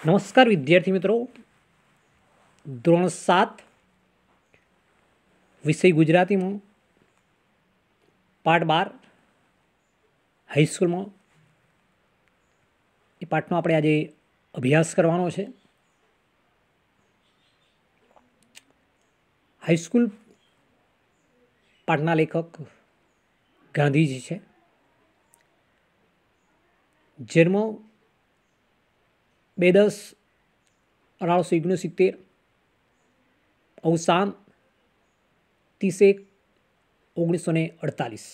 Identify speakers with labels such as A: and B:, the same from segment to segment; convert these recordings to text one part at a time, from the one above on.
A: નમસ્કાર વિદ્યાર્થી મિત્રો, ધોરણ 7 વિષય ગુજરાતીમાં પાઠ 12 હાઈસ્કૂલમાં એ પાઠનો આપણે આજે અભ્યાસ કરવાનો છે. હાઈસ્કૂલ પાઠના લેખક ગાંધીજી છે. જન્મ 2/10/1869, અવસાન 30/1/1948.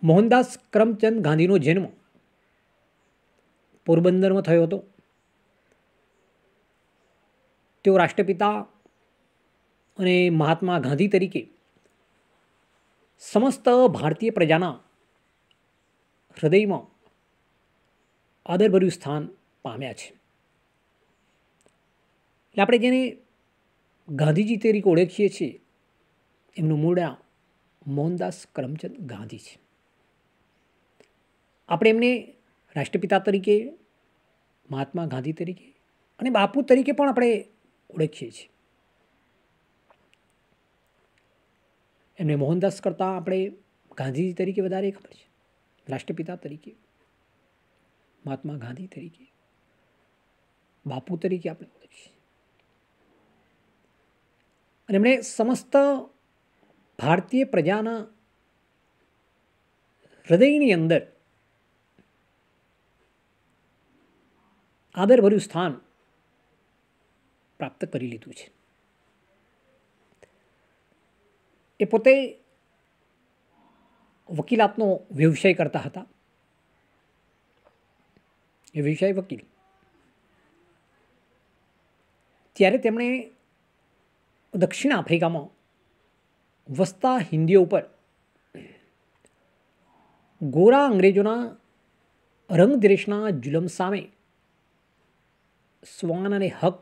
A: મોહનદાસ કરમચંદ ગાંધીનો જન્મ પોરબંદરમાં થયો હતો. તેઓ રાષ્ટ્રપિતા અને મહાત્મા ગાંધી તરીકે સમસ્ત ભારતીય પ્રજાના હૃદયમાં આદરભર્યું સ્થાન પામ્યા છે. એટલે આપણે જેને ગાંધીજી તરીકે ઓળખીએ છીએ એમનું મૂળ નામ મોહનદાસ કરમચંદ ગાંધી છે. આપણે એમને રાષ્ટ્રપિતા તરીકે, મહાત્મા ગાંધી તરીકે અને બાપુ તરીકે પણ આપણે ઓળખીએ છીએ. એમને મોહનદાસ કરતાં આપણે ગાંધીજી તરીકે વધારે ખબર છે. રાષ્ટ્રપિતા તરીકે, મહાત્મા ગાંધી તરીકે, બાપુ તરીકે આપણે ઓળખીએ. અને એમણે સમસ્ત ભારતીય પ્રજાના હૃદયની અંદર આદરભર્યું સ્થાન પ્રાપ્ત કરી લીધું છે. એ પોતે વકીલાતનો વ્યવસાય કરતા હતા. એ વ્યવસાય વકીલ. ત્યારે તેમણે દક્ષિણ આફ્રિકામાં વસતા હિન્દીઓ ઉપર ગોરા અંગ્રેજોના રંગદ્વેષના જુલમ સામે શ્વાન અને હક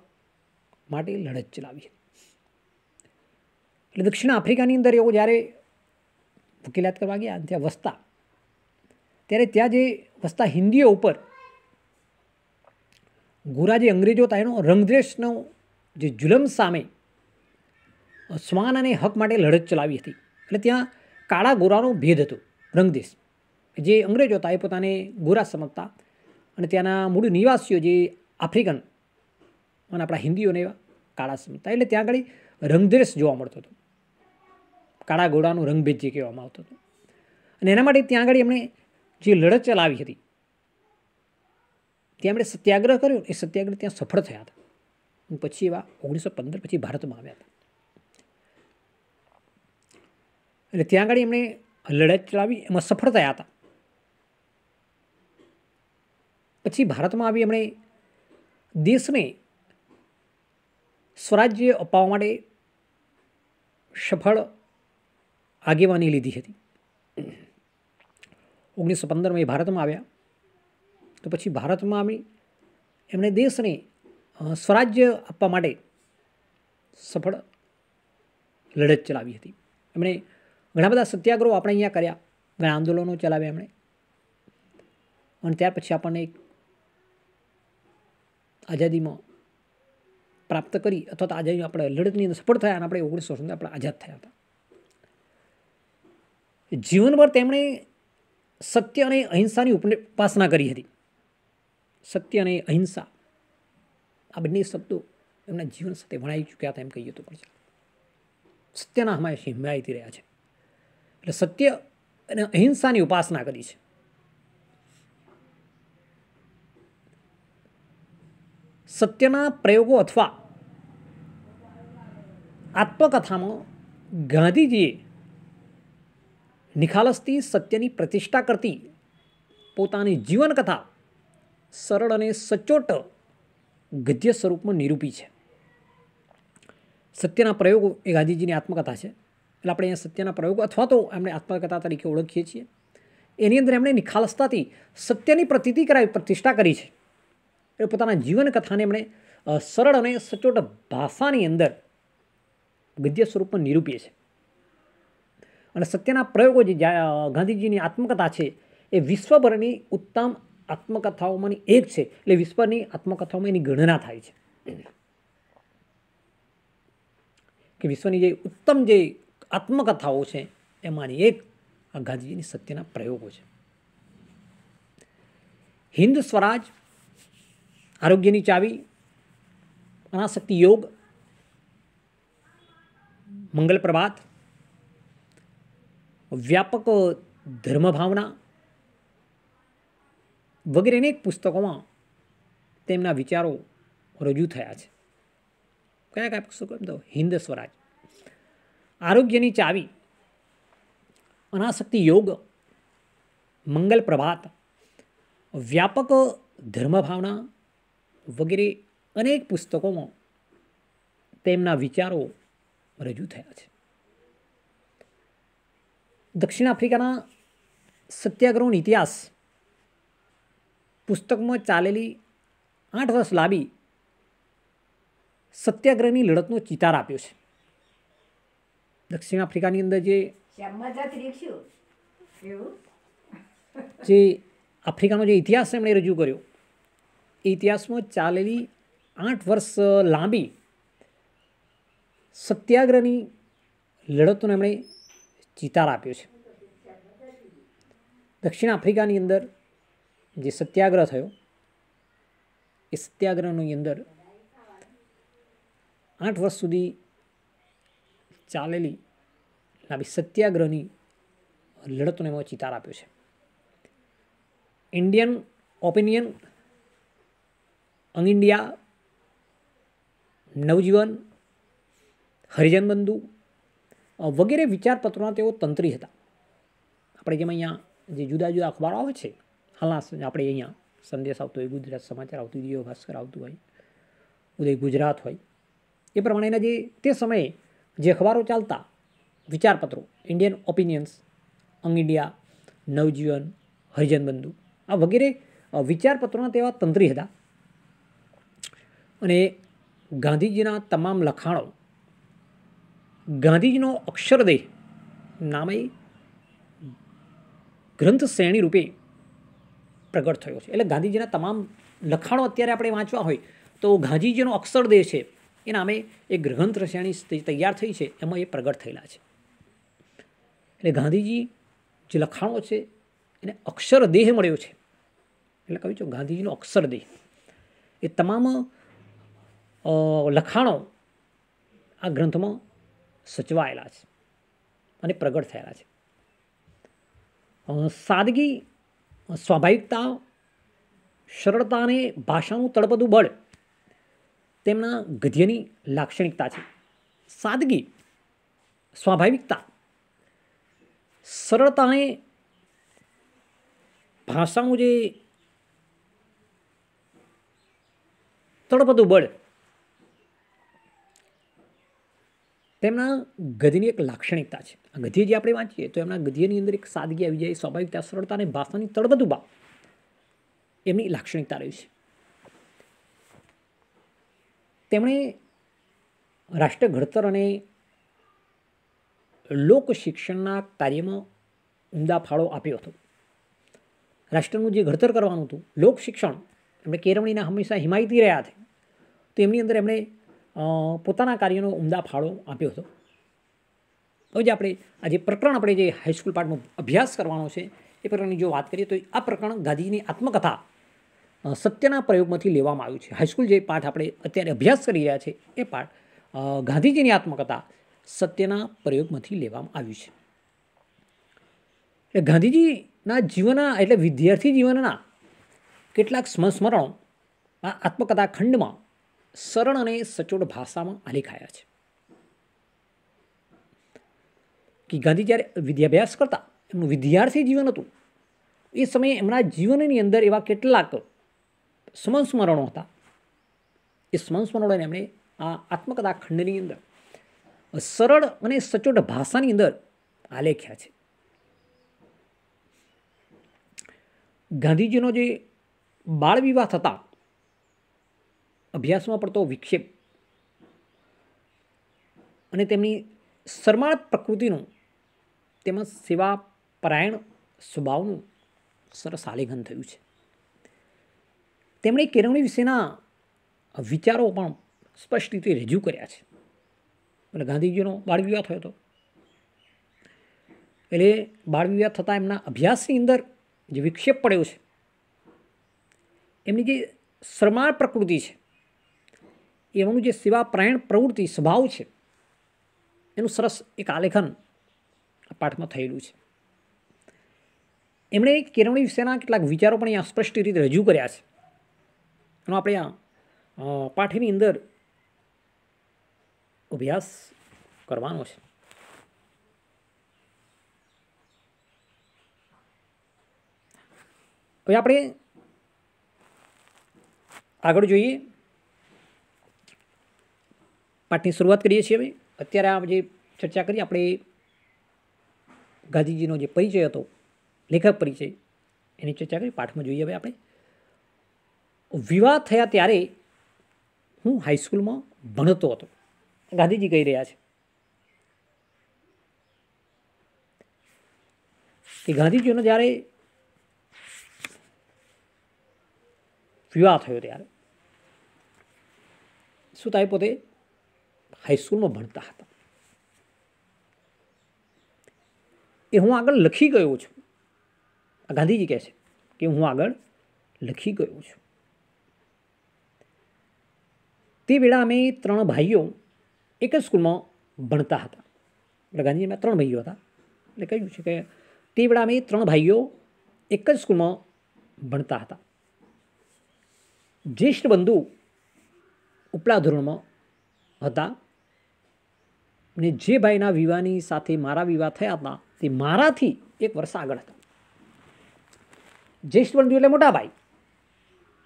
A: માટે લડત ચલાવી. એટલે દક્ષિણ આફ્રિકાની અંદર એવો જ્યારે વકીલાત કરવા ગયા ત્યાં વસતા, ત્યારે ત્યાં જે વસતા હિન્દીઓ ઉપર ગોરા જે અંગ્રેજો હતા એનો રંગદ્વેષનો જે જુલમ સામે શ્વાન અને હક માટે લડત ચલાવી હતી. એટલે ત્યાં કાળા ગોરાનો ભેદ હતો. રંગદેશ જે અંગ્રેજો હતા એ પોતાને ગોરા સમજતા અને ત્યાંના મૂળ નિવાસીઓ જે આફ્રિકન અને આપણા હિન્દીઓને એવા કાળા સમજતા. એટલે ત્યાં આગળ રંગદ્વેષ જોવા મળતો હતો. કાળા ગોરાનો રંગભેદ જે કહેવામાં આવતો હતો. અને એના માટે ત્યાં આગળ એમણે જે લડત ચલાવી હતી, ત્યાં એમણે સત્યાગ્રહ કર્યો. એ સત્યાગ્રહ ત્યાં સફળ થયા હતા. પછી એવા 1915 પછી ભારતમાં આવ્યા હતા. એટલે ત્યાં આગળ એમણે લડત ચલાવી, એમાં સફળ થયા હતા. પછી ભારતમાં આવી એમણે દેશને સ્વરાજ્ય અપાવવા માટે સફળ આગેવાની લીધી હતી. 1915 એ ભારતમાં આવ્યા. તો પછી ભારતમાં આવી એમણે દેશને સ્વરાજ્ય આપવા માટે સફળ લડત ચલાવી હતી. એમણે ઘણા બધા સત્યાગ્રહો આપણે અહીંયા કર્યા, ઘણા આંદોલનો ચલાવ્યા એમણે. અને ત્યાર પછી આપણને એક આઝાદીમાં પ્રાપ્ત કરી, અથવા તો આઝાદી આપણે લડતની અંદર સફળ થયા અને આપણે 1960 આપણે આઝાદ થયા હતા. જીવનભર તેમણે સત્ય અને અહિંસાની ઉપાસના કરી હતી. સત્ય અને અહિંસા આ બંને શબ્દો એમના જીવન સાથે વણાઈ ચૂક્યા હતા એમ કહીએ તો પણ સત્યના હિમાયતી રહ્યા છે. એટલે સત્ય અને અહિંસાની ઉપાસના કરી છે. સત્યના પ્રયોગો અથવા આત્મકથામાં ગાંધીજીએ નિખાલસથી સત્યની પ્રતિષ્ઠા કરતી પોતાની જીવનકથા સરળ અને સચોટ ગદ્ય સ્વરૂપમાં નિરૂપી છે. સત્યના પ્રયોગો એ ગાંધીજીની આત્મકથા છે. એટલે આપણે અહીંયા સત્યના પ્રયોગો અથવા તો એમણે આત્મકથા તરીકે ઓળખીએ છીએ. એની અંદર એમણે નિખાલસતાથી સત્યની પ્રતીતિ કરાવી, પ્રતિષ્ઠા કરી છે. એ પોતાના જીવનકથાને એમણે સરળ અને સચોટ ભાષાની અંદર ગદ્ય સ્વરૂપમાં નિરૂપીએ છે. અને સત્યના પ્રયોગો જે ગાંધીજીની આત્મકથા છે એ વિશ્વભરની ઉત્તમ આત્મકથાઓમાંની એક છે. એટલે વિશ્વની આત્મકથાઓમાં એની ગણના થાય છે કે વિશ્વની જે ઉત્તમ જે આત્મકથાઓ છે એમાંની એક આ ગાંધીજીની સત્યના પ્રયોગો છે. હિન્દ સ્વરાજ, આરોગ્યની ચાવી, અનાસક્તિ યોગ, મંગલ પ્રભાત, વ્યાપક ધર્મ ભાવના વગેરે અનેક પુસ્તકોમાં તેમના વિચારો રજૂ થયા છે. કયા કયા પુસ્તકો? એમ તો હિન્દ સ્વરાજ, આરોગ્યની ચાવી, અનાસક્તિ યોગ, મંગલ પ્રભાત, વ્યાપક ધર્મ ભાવના વગેરે અનેક પુસ્તકોમાં તેમના વિચારો રજૂ થયા છે. દક્ષિણ આફ્રિકાના સત્યાગ્રહનો ઇતિહાસ પુસ્તકમાં ચાલેલી 8 વર્ષ લાંબી સત્યાગ્રહની લડતનો ચિતાર આપ્યો છે. દક્ષિણ આફ્રિકાની અંદર જે આફ્રિકાનો જે ઇતિહાસ એમણે રજૂ કર્યો એ ઇતિહાસમાં ચાલેલી 8 વર્ષ લાંબી સત્યાગ્રહની લડતનો એમણે ચિતાર આપ્યો છે. દક્ષિણ આફ્રિકાની અંદર જે સત્યાગ્રહ થયો એ સત્યાગ્રહની અંદર 8 વર્ષ સુધી ચાલેલી લાંબી સત્યાગ્રહની લડતનો એમાં ચિતાર આપ્યો છે. ઇન્ડિયન ઓપિનિયન, યંગ ઇન્ડિયા, નવજીવન, હરિજન બંધુ વગેરે વિચારપત્રોના તેઓ તંત્રી હતા. આપણે જેમ અહીંયા જે જુદા જુદા અખબારો આવે છે, હાલના આપણે અહીંયા સંદેશ આવતો હોય, ગુજરાત સમાચાર આવતું હોય, ભાસ્કર આવતું હોય, ઉદય ગુજરાત હોય, એ પ્રમાણેના જે તે સમયે જે અખબારો ચાલતા વિચારપત્રો, ઇન્ડિયન ઓપિનિયન્સ, યંગ ઇન્ડિયા, નવજીવન, હરિજન બંધુ આ વગેરે વિચારપત્રોના તેવા તંત્રી હતા. અને ગાંધીજીના તમામ લખાણો ગાંધીજીનો અક્ષરદેહ નામે ગ્રંથ શ્રેણી રૂપે પ્રગટ થયો છે. એટલે ગાંધીજીના તમામ લખાણો અત્યારે આપણે વાંચવા હોય તો ગાંધીજીનો અક્ષરદેહ છે એ નામે એક ગ્રંથ શ્રેણી તૈયાર થઈ છે, એમાં એ પ્રગટ થયેલા છે. એટલે ગાંધીજી જે લખાણો છે એને અક્ષરદેહ મળ્યો છે. એટલે કહ્યું છે ગાંધીજીનો અક્ષરદેહ. એ તમામ લખાણો આ ગ્રંથમાં સચવાયેલા છે અને પ્રગટ થયેલા છે. સાદગી, સ્વાભાવિકતા, સરળતા અને ભાષાનું તળપદું બળ તેમના ગદ્યની લાક્ષણિકતા છે. સાદગી, સ્વાભાવિકતા, સરળતા અને ભાષાનું જે તળપદું બળ તેમના ગદ્યની એક લાક્ષણિકતા છે. આ ગદ્ય જે આપણે વાંચીએ તો એમના ગદ્યની અંદર એક સાદગી આવી જાય, સ્વાભાવિકતા, સરળતા અને ભાષાની તળપદું ભાવ એમની લાક્ષણિકતા રહી છે. તેમણે રાષ્ટ્ર ઘડતર અને લોક શિક્ષણના કાર્યમાં ઉમદા ફાળો આપ્યો હતો. રાષ્ટ્રનું જે ઘડતર કરવાનું હતું, લોક શિક્ષણ, એમણે કેળવણીના હંમેશા હિમાયતી રહ્યા છે. તો એમની અંદર એમણે પોતાના કાર્યનો ઉમદા ફાળો આપ્યો હતો. હવે જે આપણે આ જે પ્રકરણ આપણે જે હાઈસ્કૂલ પાઠમાં અભ્યાસ કરવાનો છે એ પ્રકરણની જો વાત કરીએ તો આ પ્રકરણ ગાંધીજીની આત્મકથા સત્યના પ્રયોગમાંથી લેવામાં આવ્યું છે. હાઈસ્કૂલ જે પાઠ આપણે અત્યારે અભ્યાસ કરી રહ્યા છે એ પાઠ ગાંધીજીની આત્મકથા સત્યના પ્રયોગમાંથી લેવામાં આવ્યું છે. એટલે ગાંધીજીના જીવનના એટલે વિદ્યાર્થી જીવનના કેટલાક સંસ્મરણો આ આત્મકથા ખંડમાં સરળ અને સચોટ ભાષામાં આલેખાયા છે. કે ગાંધી જ્યારે વિદ્યાભ્યાસ કરતા એમનું વિદ્યાર્થી જીવન હતું એ સમયે એમના જીવનની અંદર એવા કેટલાક સંસ્મરણો હતા. એ સંસ્મરણોને એમણે આ આત્મકથા ખંડની અંદર સરળ અને સચોટ ભાષાની અંદર આલેખ્યા છે. ગાંધીજીનો જે બાળ વિવાહ થતા અભ્યાસમાં પડતો વિક્ષેપ અને તેમની શરમાળ પ્રકૃતિનું તેમજ સેવા પરાયણ સ્વભાવનું સરસ આલેખન થયું છે. તેમણે કેળવણી વિશેના વિચારો પણ સ્પષ્ટ રીતે રજૂ કર્યા છે. એટલે ગાંધીજીનો બાળ વિવાહ થયો હતો, એટલે બાળ વિવાહ થતાં એમના અભ્યાસની અંદર જે વિક્ષેપ પડ્યો છે, એમની જે શ્રમાળ પ્રકૃતિ છે, એમનું જે સેવાપ્રાયણ પ્રવૃત્તિ સ્વભાવ છે, એનું સરસ એક આલેખન આ પાઠમાં થયેલું છે. એમણે કેળવણી વિશેના કેટલાક વિચારો પણ અહીંયા સ્પષ્ટ રીતે રજૂ કર્યા છે. એનો આપણે આ પાઠની અંદર અભ્યાસ કરવાનો છે. હવે આપણે આગળ જોઈએ, પાઠની શરૂઆત કરીએ છીએ. હવે અત્યારે આ જે ચર્ચા કરી આપણે ગાંધીજીનો જે પરિચય હતો, લેખક પરિચય, એની ચર્ચા કરી. પાઠમાં જોઈએ હવે આપણે. વિવાહ થયા ત્યારે હું હાઈસ્કૂલમાં ભણતો હતો, ગાંધીજી કહી રહ્યા છે કે ગાંધીજીનો જ્યારે વિવાહ થયો ત્યારે શું થાય, પોતે હાઈસ્કૂલમાં ભણતા હતા. એ હું આગળ લખી ગયો છું. ગાંધીજી કહે છે કે હું આગળ લખી ગયો છું. તે વેળા અમે 3 ભાઈઓ એક જ સ્કૂલમાં ભણતા હતા. એટલે ગાંધીજીમાં 3 ભાઈઓ હતા. એટલે કહ્યું છે કે તે વેળા અમે 3 ભાઈઓ એક જ સ્કૂલમાં ભણતા હતા. જ્યેષ્ઠ બંધુ ઉપલા ધોરણમાં હતા અને જે ભાઈના વિવાહની સાથે મારા વિવાહ થયા હતા તે મારાથી 1 વર્ષ આગળ હતા. જ્યેષ્ઠ બંધુ એટલે મોટા ભાઈ.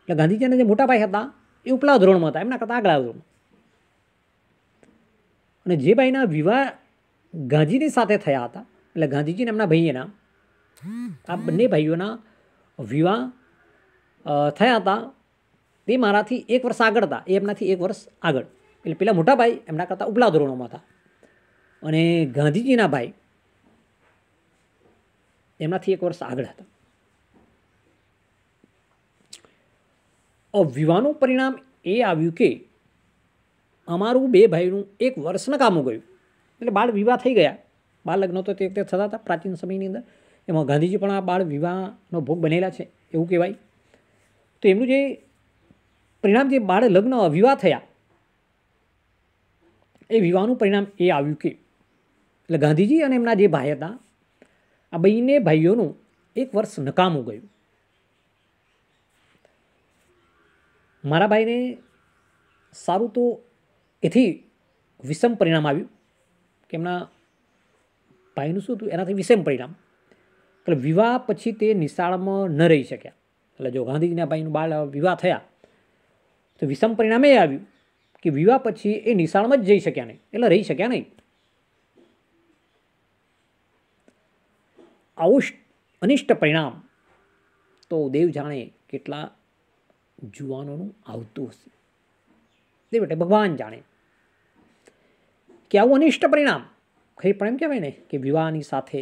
A: એટલે ગાંધીજીના જે મોટા ભાઈ હતા એ ઉપલા ધોરણમાં હતા, એમના કરતાં આગળ ધોરણમાં. અને જે ભાઈના વિવાહ ગાંધીની સાથે થયા હતા, એટલે ગાંધીજીને એમના ભાઈના આ બંને ભાઈઓના વિવાહ થયા હતા તે મારાથી 1 વર્ષ આગળ હતા. એ એમનાથી 1 વર્ષ આગળ, એટલે પેલા મોટા ભાઈ એમના કરતાં ઉપલા ધોરણોમાં હતા અને ગાંધીજીના ભાઈ એમનાથી 1 વર્ષ આગળ હતા. વિવાહનું પરિણામ એ આવ્યું કે અમારું 2 ભાઈનું 1 વર્ષ નકામું ગયું. એટલે બાળ વિવાહ થઈ ગયા. બાળ લગ્ન તો તે વખતે થતા હતા પ્રાચીન સમયની અંદર. એમાં ગાંધીજી પણ આ બાળ વિવાહનો ભોગ બનેલા છે એવું કહેવાય. તો એમનું જે પરિણામ, જે બાળ લગ્ન વિવાહ થયા, એ વિવાહનું પરિણામ એ આવ્યું કે એટલે ગાંધીજી અને એમના જે ભાઈ હતા, આ બંને ભાઈઓનું 1 વર્ષ નકામું ગયું. મારા ભાઈને સારું તો એથી વિષમ પરિણામ આવ્યું કે એમના ભાઈનું શું હતું, એનાથી વિષમ પરિણામ. એટલે વિવાહ પછી તે નિશાળમાં ન રહી શક્યા. એટલે જો ગાંધીજીના ભાઈનું બાળ વિવાહ થયા તો વિષમ પરિણામ એ આવ્યું કે વિવાહ પછી એ નિશાળમાં જ જઈ શક્યા નહીં, એટલે રહી શક્યા નહીં. આવું અનિષ્ટ પરિણામ તો દેવ જાણે કેટલા જુવાનોનું આવતું હશે. દેવ એટલે ભગવાન જાણે કે આવું અનિષ્ટ પરિણામ ખરી પણ એમ કહેવાય ને કે વિવાહની સાથે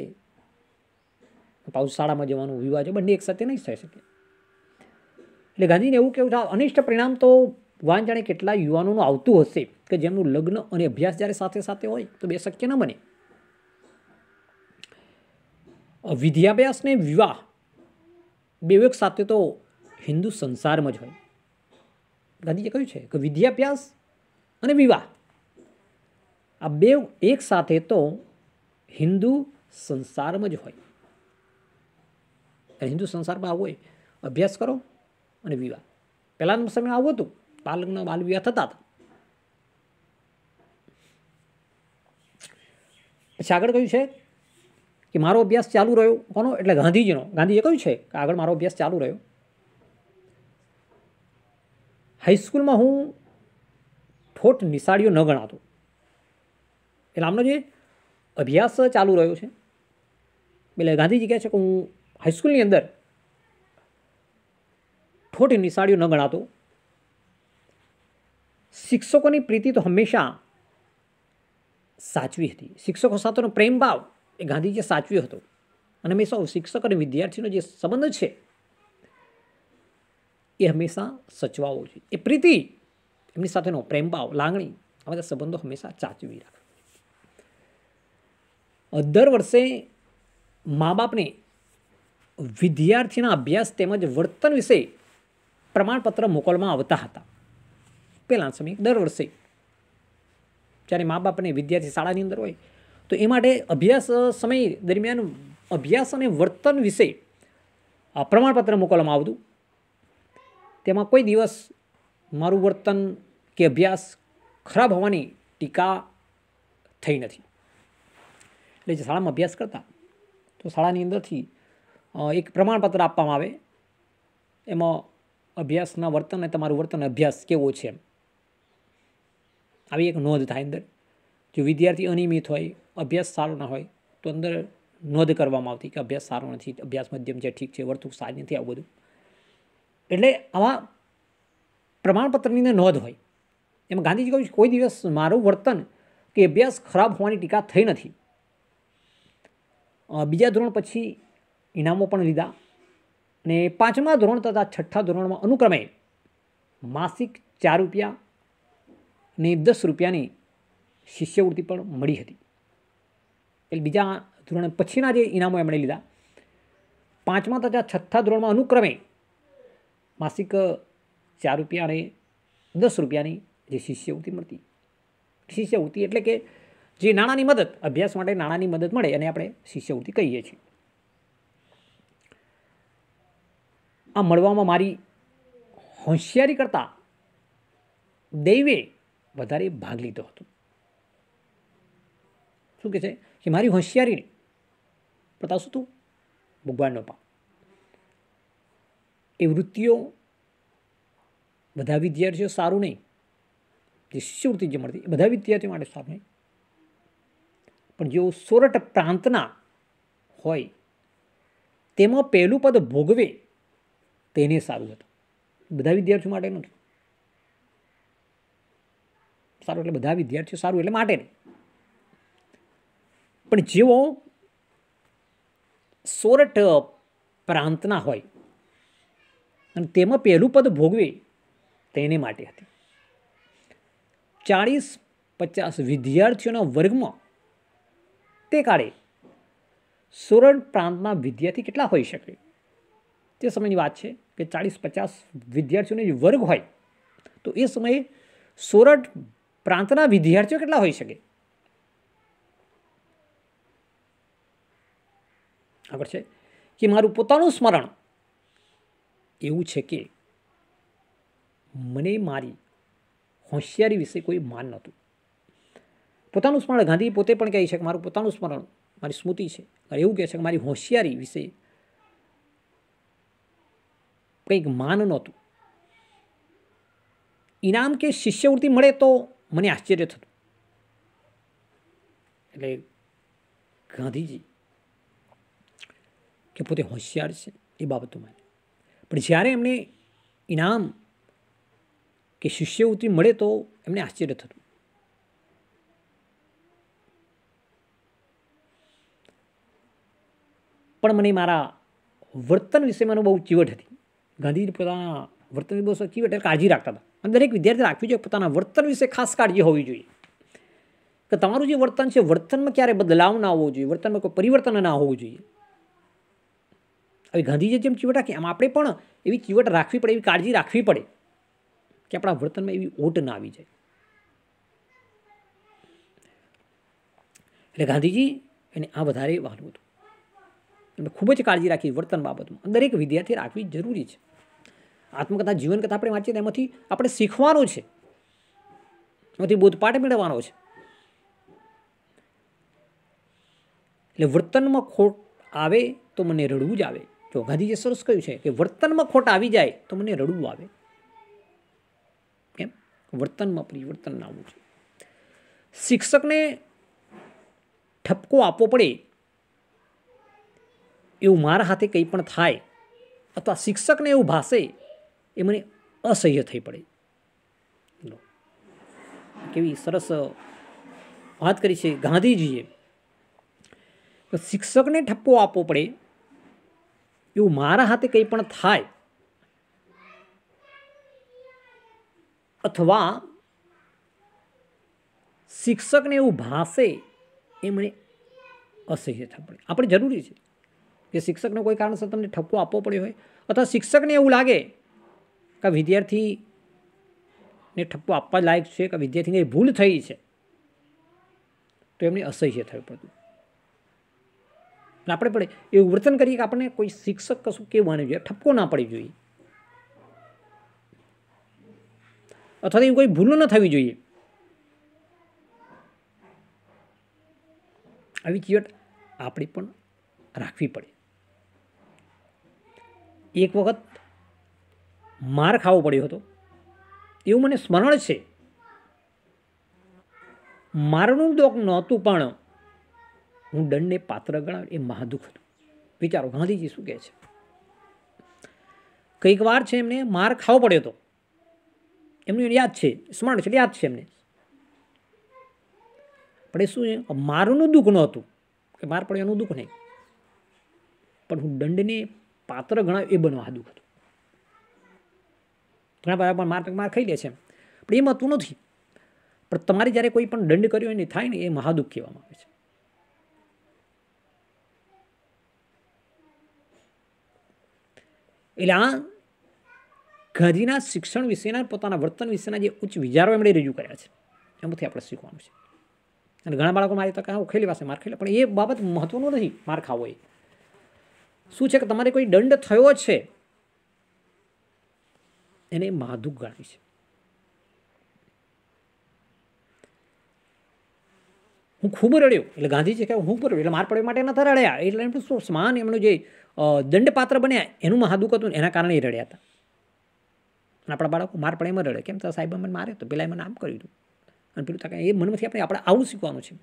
A: પાછું શાળામાં જવાનું, વિવાહ જો બંને એક સાથે નહીં થઈ શકે. એટલે ગાંધીને એવું કેવું થાય, અનિષ્ટ પરિણામ તો ભગવાન જાણે કેટલા યુવાનોનું આવતું હશે કે જેમનું લગ્ન અને અભ્યાસ જ્યારે સાથે સાથે હોય તો 2 શક્ય ન બને. વિદ્યાભ્યાસ ને વિવાહ 2 એક સાથે તો હિન્દુ સંસારમાં જ હોય. ગાંધીજીએ કહ્યું છે કે વિદ્યાભ્યાસ અને વિવાહ આ 2 એક સાથે તો હિન્દુ સંસારમાં જ હોય. હિન્દુ સંસારમાં આવું હોય, અભ્યાસ કરો અને વિવાહ. પહેલાંના સમયમાં આવું હતું, બાળ લગ્ન બાળ વિવાહ થતા હતા. પછી આગળ કહ્યું છે કે મારો અભ્યાસ ચાલુ રહ્યો. કોનો? એટલે ગાંધીજીનો. ગાંધીજીએ કહ્યું છે કે આગળ મારો અભ્યાસ ચાલુ રહ્યો. હાઈસ્કૂલમાં હું ઠોઠ નિશાળીઓ ન ગણાતો. એટલે આમનો જે અભ્યાસ ચાલુ રહ્યો છે, એટલે ગાંધીજી કહે છે કે હું હાઈસ્કૂલની અંદર ઠોઠ નિશાળીઓ ન ગણાતો. શિક્ષકોની પ્રીતિ તો હંમેશા સાચવી હતી. શિક્ષકો સાથેનો પ્રેમ ભાવ એ ગાંધીજીએ સાચવ્યો હતો. અને હંમેશા શિક્ષક અને વિદ્યાર્થીનો જે સંબંધ છે એ હંમેશા સચવાવો જોઈએ. એ પ્રીતિ, એમની સાથેનો પ્રેમભાવ, લાગણી, આ બધા સંબંધો હંમેશા સાચવી રાખે. દર વર્ષે મા બાપને વિદ્યાર્થીના અભ્યાસ તેમજ વર્તન વિશે પ્રમાણપત્ર મોકલવામાં આવતા હતા. પહેલાં સમય દર વર્ષે જ્યારે મા બાપને વિદ્યાર્થી શાળાની અંદર હોય તો એ માટે અભ્યાસ સમય દરમિયાન અભ્યાસ અને વર્તન વિશે પ્રમાણપત્ર મોકલવામાં આવતું. તેમાં કોઈ દિવસ મારું વર્તન કે અભ્યાસ ખરાબ હોવાની ટીકા થઈ નથી. એટલે જે શાળામાં અભ્યાસ કરતા તો શાળાની અંદરથી એક પ્રમાણપત્ર આપવામાં આવે, એમાં અભ્યાસના વર્તન અને તમારું વર્તન અભ્યાસ કેવો છે એમ આવી એક નોંધ થાય અંદર. જો વિદ્યાર્થી અનિયમિત હોય, અભ્યાસ સારો ના હોય તો અંદર નોંધ કરવામાં આવતી કે અભ્યાસ સારો નથી, અભ્યાસ મધ્યમ છે, ઠીક છે, વર્તણૂક સારી નથી, આવું બધું. એટલે આવા પ્રમાણપત્રની અંદર નોંધ હોય. એમાં ગાંધીજી કહ્યું કોઈ દિવસ મારું વર્તન કે અભ્યાસ ખરાબ હોવાની ટીકા થઈ નથી. બીજા ધોરણ પછી ઇનામો પણ લીધા અને 5મા ધોરણ તથા 6ઠ્ઠા ધોરણમાં અનુક્રમે માસિક 4 રૂપિયા ને 10 રૂપિયાની શિષ્યવૃત્તિ પણ મળી હતી. એટલે બીજા ધોરણ પછીના જે ઇનામો એમણે લીધા, 5મા તથા 6ઠ્ઠા ધોરણમાં અનુક્રમે માસિક 4 રૂપિયા અને 10 રૂપિયાની જે શિષ્યવૃત્તિ મળતી. શિષ્યવૃત્તિ એટલે કે જે નાણાંની મદદ, અભ્યાસ માટે નાણાંની મદદ મળે અને આપણે શિષ્યવૃત્તિ કહીએ છીએ. આ મળવામાં મારી હોશિયારી કરતાં દૈવે વધારે ભાગ લીધો હતો. શું કહે છે કે મારી હોશિયારીને બતાવશું તું ભગવાનનો પાપ. એ વૃત્તિઓ બધા વિદ્યાર્થીઓ સારું નહીં, જે શિષ્યવૃત્તિ જે મળતી એ બધા વિદ્યાર્થીઓ માટે સારું નહીં, પણ જેઓ સોરઠ પ્રાંતના હોય તેમાં પહેલું પદ ભોગવે તેને સારું હતું. બધા વિદ્યાર્થીઓ માટે નથી સારું, એટલે બધા વિદ્યાર્થીઓ સારું એટલે માટે નહીં, પણ જેઓ સોરઠ પ્રાંતના હોય અને તેમાં પહેલું પદ ભોગવે તેને માટે હતી. 40-50 વિદ્યાર્થીઓના વર્ગમાં તે કાળે સોરઠ પ્રાંતના વિદ્યાર્થી કેટલા હોઈ શકે? તે સમયની વાત છે કે 40-50 વિદ્યાર્થીઓનો જે વર્ગ હોય તો એ સમયે સોરઠ પ્રાંતના વિદ્યાર્થીઓ કેટલા હોઈ શકે? આગળ છે કે મારું પોતાનું સ્મરણ એવું છે કે મને મારી હોશિયારી વિશે કોઈ માન નહોતું. પોતાનું સ્મરણ ગાંધી પોતે પણ કહે છે કે મારું પોતાનું સ્મરણ મારી સ્મૃતિ છે, એવું કહે છે કે મારી હોશિયારી વિશે કંઈક માન નહોતું. ઇનામ કે શિષ્યવૃત્તિ મળે તો મને આશ્ચર્ય થતું. એટલે ગાંધીજી કે પોતે હોશિયાર છે એ બાબતોમાં, પણ જ્યારે એમને ઇનામ કે શિષ્યવૃત્તિ મળે તો એમને આશ્ચર્ય થતું. પણ મને મારા વર્તન વિશે મને બહુ ચીવટ હતી. ગાંધીજી પોતાના વર્તન બહુ ચીવટ એટલે કાળજી રાખતા હતા. અને દરેક વિદ્યાર્થી રાખવી જોઈએ, પોતાના વર્તન વિશે ખાસ કાળજી હોવી જોઈએ કે તમારું જે વર્તન છે વર્તનમાં ક્યારે બદલાવ ના આવવો જોઈએ, વર્તનમાં કોઈ પરિવર્તન ના હોવું જોઈએ. હવે ગાંધીજી જેમ ચીવટ રાખી એમ આપણે પણ એવી ચીવટ રાખવી પડે, એવી કાળજી રાખવી પડે કે આપણા વર્તનમાં એવી ઓટ ના આવી જાય. એટલે ગાંધીજી એને આ વધારે વહાલું હતું. એમને ખૂબ જ કાળજી રાખી વર્તન બાબતમાં. દરેક વિદ્યાર્થી રાખવી જરૂરી છે. આત્મકથા, જીવનકથા આપણે વાંચીએ એમાંથી આપણે શીખવાનું છે, એમાંથી બોધપાઠ મેળવવાનો છે. એટલે વર્તનમાં ખોટ આવે તો મને રડવું જ આવે. જો ગાંધીજીએ સરસ કહ્યું છે કે વર્તનમાં ખોટ આવી જાય તો મને રડવું આવે. કેમ? વર્તનમાં પરિવર્તન ના આવવું જોઈએ. શિક્ષકને ઠપકો આપવો પડે એવું મારા હાથે કંઈ પણ થાય અથવા શિક્ષકને એવું ભાષે એ મને અસહ્ય થઈ પડે. કેવી સરસ વાત કરી છે ગાંધીજીએ તો શિક્ષકને ઠપકો આપવો પડે એવું મારા હાથે કંઈ પણ થાય અથવા શિક્ષકને એવું ભાષે એ મને અસહ્ય થવું પડે. આપણે જરૂરી છે કે શિક્ષકને કોઈ કારણસર તમને ઠપકો આપવો પડ્યો હોય અથવા શિક્ષકને એવું લાગે કે વિદ્યાર્થીને ઠપકો આપવા લાયક છે કે વિદ્યાર્થીને ભૂલ થઈ છે તો એમને અસહ્ય થયું પડતું. આપણે પડે એવું વર્તન કરીએ કે આપણને કોઈ શિક્ષક કશું કેવું માનવું જોઈએ, ઠપકો ના પડી જોઈએ અથવા એવી કોઈ ભૂલો ન થવી જોઈએ. આવી ચીવટ આપણે પણ રાખવી પડે. એક વખત માર ખાવો પડ્યો હતો એવું મને સ્મરણ છે. મારનું દોખ નહોતું પણ હું દંડને પાત્ર ગણાવ એ મહાદુખ હતું. વિચારો ગાંધીજી શું કહે છે. કઈક વાર છે એમને માર ખાવો પડ્યો હતો, એમનું યાદ છે, સ્મરણ છે, યાદ છે એમને. પણ એ શું છે, મારનું દુઃખ નહોતું કે માર પડ્યો એનું દુઃખ નહીં, પણ હું દંડને પાત્ર ગણાવ એ મહાદુખ હતું. ઘણા બધા પણ માર ખાઈ લે છે પણ એ મહત્વ નથી. પણ તમારે જ્યારે કોઈ પણ દંડ કર્યો એને થાય ને એ મહાદુખ કહેવામાં આવે છે. એટલે આ ગાંધીના શિક્ષણ વિશેના પોતાના વર્તન વિશેના જે ઉચ્ચ વિચારો એમણે રજૂ કર્યા છે એમાંથી આપણે શીખવાનું છે. અને ઘણા બાળકો મારી તો કહું ખેલી પાસે માર ખાઈ લે, પણ એ બાબત મહત્વનું નથી. માર ખાવો એ શું છે કે તમારે કોઈ દંડ થયો છે એને મહાદુખ ગણાય છે. હું ખૂબ રડ્યો એટલે ગાંધીજી કહે હું ખૂબ રડ્યો એટલે માર પડવા માટે નથી રડ્યા, એટલે એમનું શું સ્માન એમનું જે દંડપાત્ર બન્યા એનું મહાદુખ હતું એના કારણે એ રડ્યા હતા. અને આપણા બાળકો માર પડે એમાં રડે, કેમ તો સાહેબ મને મારે તો પેલા એમાં આમ કર્યું હતું અને પેલું એ મનમાંથી આપણે આવું શીખવાનું છે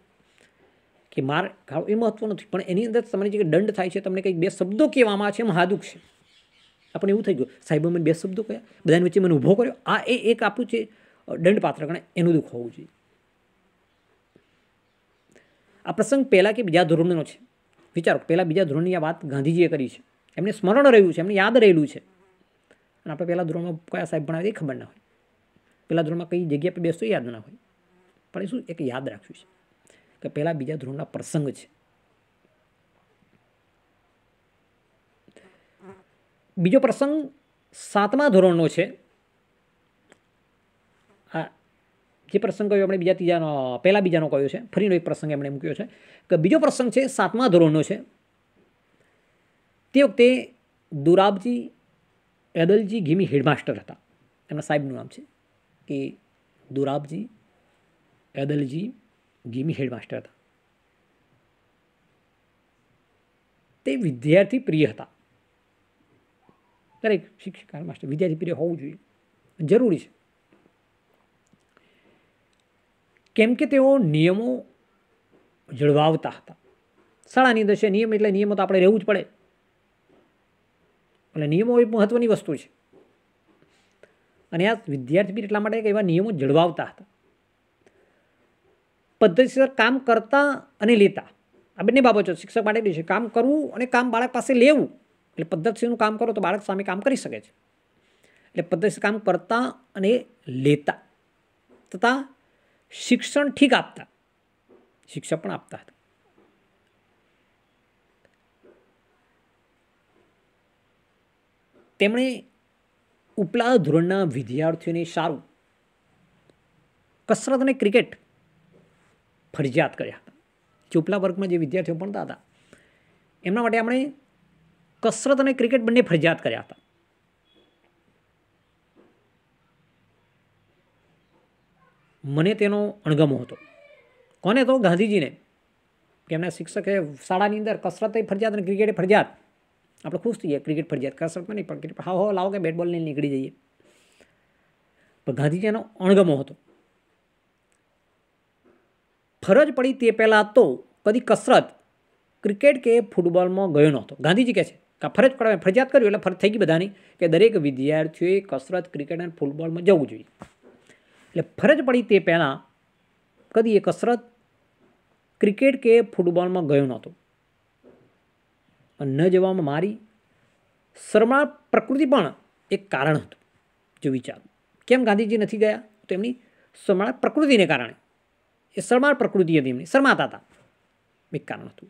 A: કે માર ખાવ એ મહત્વ નથી, પણ એની અંદર તમારી જે દંડ થાય છે તમને કંઈક બે શબ્દો કહેવામાં આવે છે મહાદુખ છે. આપણે એવું થઈ ગયું સાહેબ મને બે શબ્દો કહ્યા, બધાની વચ્ચે મને ઊભો કર્યો, આ એક આપણું છે દંડપાત્ર ગણાય, એનું દુઃખ હોવું જોઈએ. આ પ્રસંગ પહેલાં કે બીજા ધોરણનો છે. વિચારો પહેલાં બીજા ધોરણની આ વાત ગાંધીજીએ કરી છે, એમને સ્મરણ રહ્યું છે, એમને યાદ રહેલું છે. અને આપણે પહેલાં ધોરણમાં કયા સાહેબ ભણાવે એ ખબર ના હોય, પહેલાં ધોરણમાં કઈ જગ્યા પર બેસતો યાદ ના હોય, પણ એ શું એક યાદ રાખ્યું છે કે પહેલાં બીજા ધોરણના પ્રસંગ છે. બીજો પ્રસંગ 7મા ધોરણનો છે. જે પ્રસંગ કયો આપણે પહેલા બીજાનો કયો છે, ફરીનો એક પ્રસંગ એમણે મૂક્યો છે કે બીજો પ્રસંગ છે 7મા ધોરણનો છે. તે વખતે દુરાબજી એદલજી ગીમી હેડમાસ્ટર હતા. એમના સાહેબનું નામ છે કે દુરાબજી એદલજી ગીમી હેડમાસ્ટર હતા. તે વિદ્યાર્થી પ્રિય હતા. દરેક શિક્ષક માસ્ટર વિદ્યાર્થી પ્રિય હોવું જોઈએ, જરૂરી છે. કેમ કે તેઓ નિયમો જળવાવતા હતા. શાળાની અંદર છે નિયમ એટલે નિયમો તો આપણે રહેવું જ પડે, એટલે નિયમો એ મહત્વની વસ્તુ છે. અને આ વિદ્યાર્થી એટલા માટે કે એવા નિયમો જળવાવતા હતા. પદ્ધતિસર કામ કરતા અને લેતા આ બંને બાબતો શિક્ષક માટે છે. કામ કરવું અને કામ બાળક પાસે લેવું, એટલે પદ્ધતિનું કામ કરો તો બાળક સામે કામ કરી શકે છે. એટલે પદ્ધતિસર કામ કરતા અને લેતા તથા શિક્ષણ ઠીક આપતા, શિક્ષક પણ આપતા હતા. તેમણે ઉપલા ધોરણના વિદ્યાર્થીઓને સારું કસરત અને ક્રિકેટ ફરજિયાત કર્યા હતા. જે ઉપલા વર્ગમાં જે વિદ્યાર્થીઓ ભણતા હતા એમના માટે આપણે કસરત અને ક્રિકેટ બંને ફરજિયાત કર્યા હતા. મને તેનો અણગમો હતો. કોને તો? ગાંધીજીને. કે એમના શિક્ષકે શાળાની અંદર કસરત ફરજિયાત અને ક્રિકેટ ફરજિયાત. આપણે ખુશ થઈએ ક્રિકેટ ફરજિયાત, કસરતમાં નહીં પણ ક્રિકેટ હા લાવો કે બેટ બોલ લઈને નીકળી જઈએ. પણ ગાંધીજીનો અણગમો હતો. ફરજ પડી તે પહેલાં તો કદી કસરત ક્રિકેટ કે ફૂટબોલમાં ગયો નહોતો. ગાંધીજી કહે છે કે ફરજ પડે ફરજિયાત કર્યું એટલે ફરજ થઈ ગઈ બધાની કે દરેક વિદ્યાર્થીઓએ કસરત ક્રિકેટ અને ફૂટબોલમાં જવું જોઈએ. એટલે ફરજ પડી તે પહેલાં કદી એ કસરત ક્રિકેટ કે ફૂટબોલમાં ગયો નહોતો. ન જવામાં મારી શરમાળ પ્રકૃતિ પણ એક કારણ હતું. જો વિચારો કેમ ગાંધીજી નથી ગયા, તો એમની શરમાળ પ્રકૃતિને કારણે. એ શરમાળ પ્રકૃતિ હતી એમની, શરમાતા હતા, એક કારણ હતું.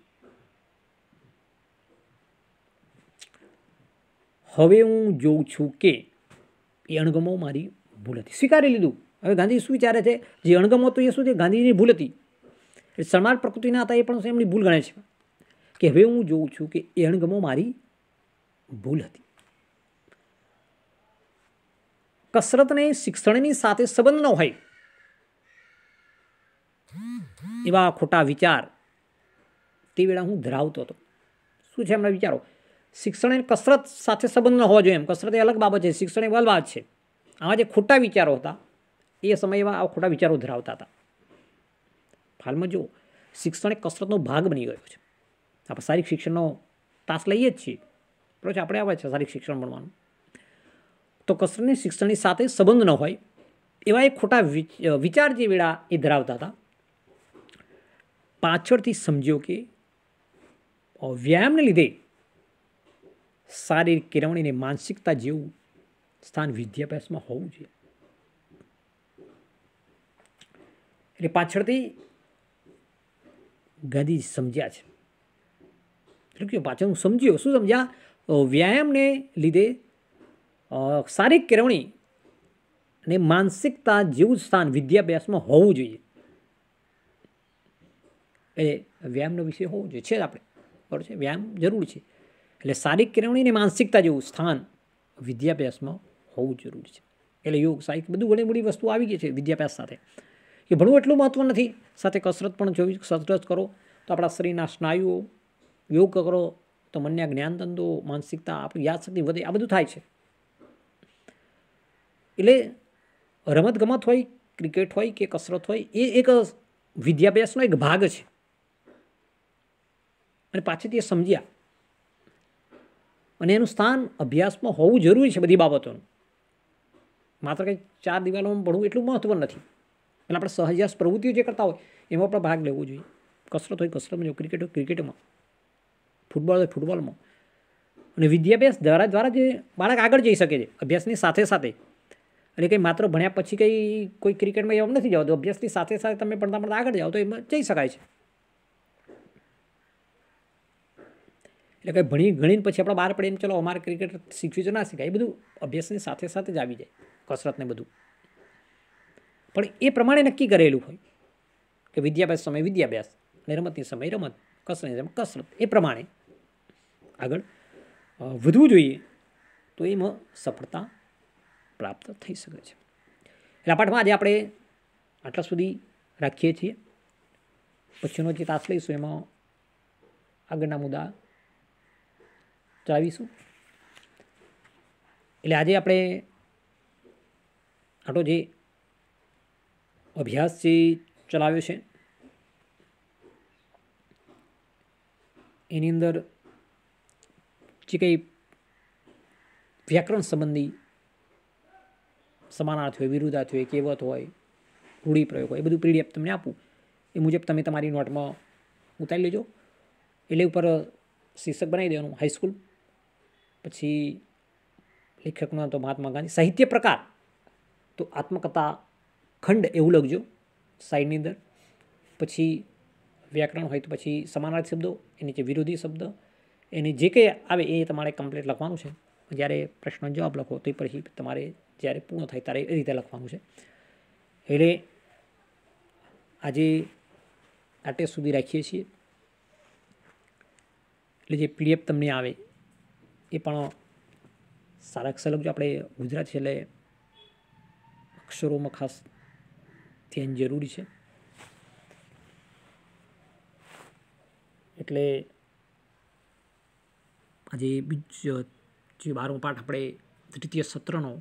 A: હવે હું જોઉં છું કે એ અણગમો મારી ભૂલ હતી. સ્વીકારી લીધું. હવે ગાંધી શું વિચારે છે, જે અણગમો હતો એ શું છે, ગાંધીજીની ભૂલ હતી. એ શરમાળ પ્રકૃતિના હતા, એ પણ એમની ભૂલ ગણે છે કે હવે હું જોઉં છું કે એ અણગમો મારી ભૂલ હતી. કસરતને શિક્ષણની સાથે સંબંધ ન હોય એવા ખોટા વિચાર તે વેળા હું ધરાવતો હતો. શું છે એમના વિચારો? શિક્ષણ એ કસરત સાથે સંબંધ ન હોવો જોઈએ. એમ કસરત એ અલગ બાબત છે, શિક્ષણ એ અલગ બાબત છે. આવા જે ખોટા વિચારો હતા એ સમયમાં આવા ખોટા વિચારો ધરાવતા હતા. હાલમાં જો શિક્ષણ એ કસરતનો ભાગ બની ગયો છે. આપણે શારીરિક શિક્ષણનો તાસ લઈએ જ છીએ, બરોબર, આપણે આવે છે શારીરિક શિક્ષણ ભણવાનું. તો કસરતને શિક્ષણની સાથે સંબંધ ન હોય એવા એક ખોટા વિચાર જે વેળા એ ધરાવતા હતા. પાછળથી સમજ્યો કે વ્યાયામને લીધે શારીરિક કેળવણીને માનસિકતા જેવું સ્થાન વિદ્યાભ્યાસમાં હોવું જોઈએ. એટલે પાછળથી ગાંધી સમજ્યા છે. એટલે કે પાછળ હું સમજ્યો, શું સમજ્યા? વ્યાયામને લીધે શારીરિક કેળવણી અને માનસિકતા જેવું સ્થાન વિદ્યાભ્યાસમાં હોવું જોઈએ. એટલે વ્યાયામનો વિષય હોવો જોઈએ, છે આપણે, બરાબર છે, વ્યાયામ જરૂર છે. એટલે શારીરિક કેળવણી અને માનસિકતા જેવું સ્થાન વિદ્યાભ્યાસમાં હોવું જરૂરી છે. એટલે યોગ, સાહિત્ય બધું ઘણી બધી વસ્તુ આવી ગઈ છે વિદ્યાભ્યાસ સાથે. કે ભણવું એટલું મહત્વ નથી, સાથે કસરત પણ જોવી. કસરત કરો તો આપણા શરીરના સ્નાયુઓ, યોગ કરો તો મનના જ્ઞાનતંતુઓ, માનસિકતા, આપણી યાદશક્તિ વધે, આ બધું થાય છે. એટલે રમતગમત હોય, ક્રિકેટ હોય કે કસરત હોય, એ એક વિદ્યાભ્યાસનો એક ભાગ છે. અને પાછળથી એ સમજ્યા અને એનું સ્થાન અભ્યાસમાં હોવું જરૂરી છે. બધી બાબતોનું માત્ર કંઈ ચાર દિવાલોમાં ભણવું એટલું મહત્વ નથી. એટલે આપણે સહજાસ પ્રવૃત્તિઓ જે કરતા હોય એમાં પણ ભાગ લેવો જોઈએ. કસરત હોય કસરતમાં, ક્રિકેટ હોય ક્રિકેટમાં, ફૂટબોલ હોય ફૂટબોલમાં. અને વિદ્યાભ્યાસ દ્વારા જે બાળક આગળ જઈ શકે છે અભ્યાસની સાથે સાથે. એટલે કંઈ માત્ર ભણ્યા પછી કંઈ કોઈ ક્રિકેટમાં એમ નથી જવાતું. અભ્યાસની સાથે સાથે તમે ભણતા ભણતા આગળ જાઓ તો એમાં જઈ શકાય છે. એટલે કંઈ ગણીને પછી આપણે બહાર પડીને ચલો અમારે ક્રિકેટ શીખવી તો ના શીખાય, એ બધું અભ્યાસની સાથે સાથે જ આવી જાય, કસરતને બધું. પણ એ પ્રમાણે નક્કી કરેલું હોય કે વિદ્યાભ્યાસ સમય વિદ્યાભ્યાસ અને રમતની સમય રમત, કસરતની સમય કસરત, એ પ્રમાણે આગળ વધવું જોઈએ તો એમાં સફળતા પ્રાપ્ત થઈ શકે છે. એટલે આ પાઠમાં આજે આપણે આટલા સુધી રાખીએ છીએ. પછીનો જે તાસ લઈશું એમાં આગળના મુદ્દા ચલાવીશું. એટલે આજે આપણે આટલો જે અભ્યાસ જે ચલાવ્યો છે એની અંદર જે કંઈ વ્યાકરણ સંબંધી સમાનાર્થ હોય, વિરુદ્ધાર્થ હોય, કહેવત હોય, રૂઢિપ્રયોગ હોય, એ બધું પીડીએફ તમને આપું. એ મુજબ તમે તમારી નોટમાં ઉતારી લેજો. એટલે ઉપર શીર્ષક બનાવી દેવાનું હાઈસ્કૂલ, પછી લેખકના તો મહાત્મા ગાંધી, સાહિત્ય પ્રકાર તો આત્મકથા ખંડ એવું લખજો સાઈડની અંદર. પછી વ્યાકરણ હોય તો પછી સમાનાર્થી શબ્દો, એની જે વિરોધી શબ્દ, એની જે કંઈ આવે એ તમારે કમ્પ્લીટ લખવાનું છે. જ્યારે પ્રશ્ન જવાબ લખો તો પછી તમારે જ્યારે પૂર્ણ થાય ત્યારે એ રીતે લખવાનું છે. એટલે આજે આટે સુધી રાખીએ છીએ. એટલે જે પીડીએફ તમને આવે એ પણ સારા અક્ષર લખજો. આપણે ગુજરાતી છે એટલે અક્ષરોમાં ખાસ ધ્યાન જરૂરી છે. એટલે આજે બીજો જે 12મો પાઠ આપણે દ્વિતીય સત્રનો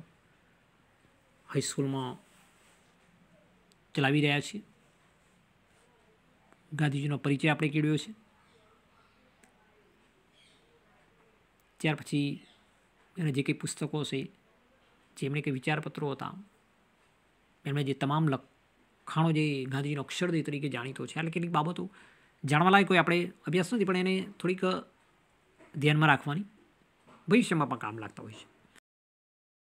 A: હાઈસ્કૂલમાં ચલાવી રહ્યા છીએ. ગાંધીજીનો પરિચય આપણે કેળવ્યો છે. ત્યાર પછી એના જે કંઈ પુસ્તકો છે, જેમણે કંઈ વિચારપત્રો હતા, એમણે જે તમામ લખાણો જે ગાંધીજીનો અક્ષરદેહ તરીકે જાણીતો છે. એટલે કેટલીક બાબતો જાણવા લાયક કોઈ આપણે અભ્યાસ નથી, પણ એને થોડીક ધ્યાનમાં રાખવાની, ભવિષ્યમાં પણ કામ લાગતા હોય છે.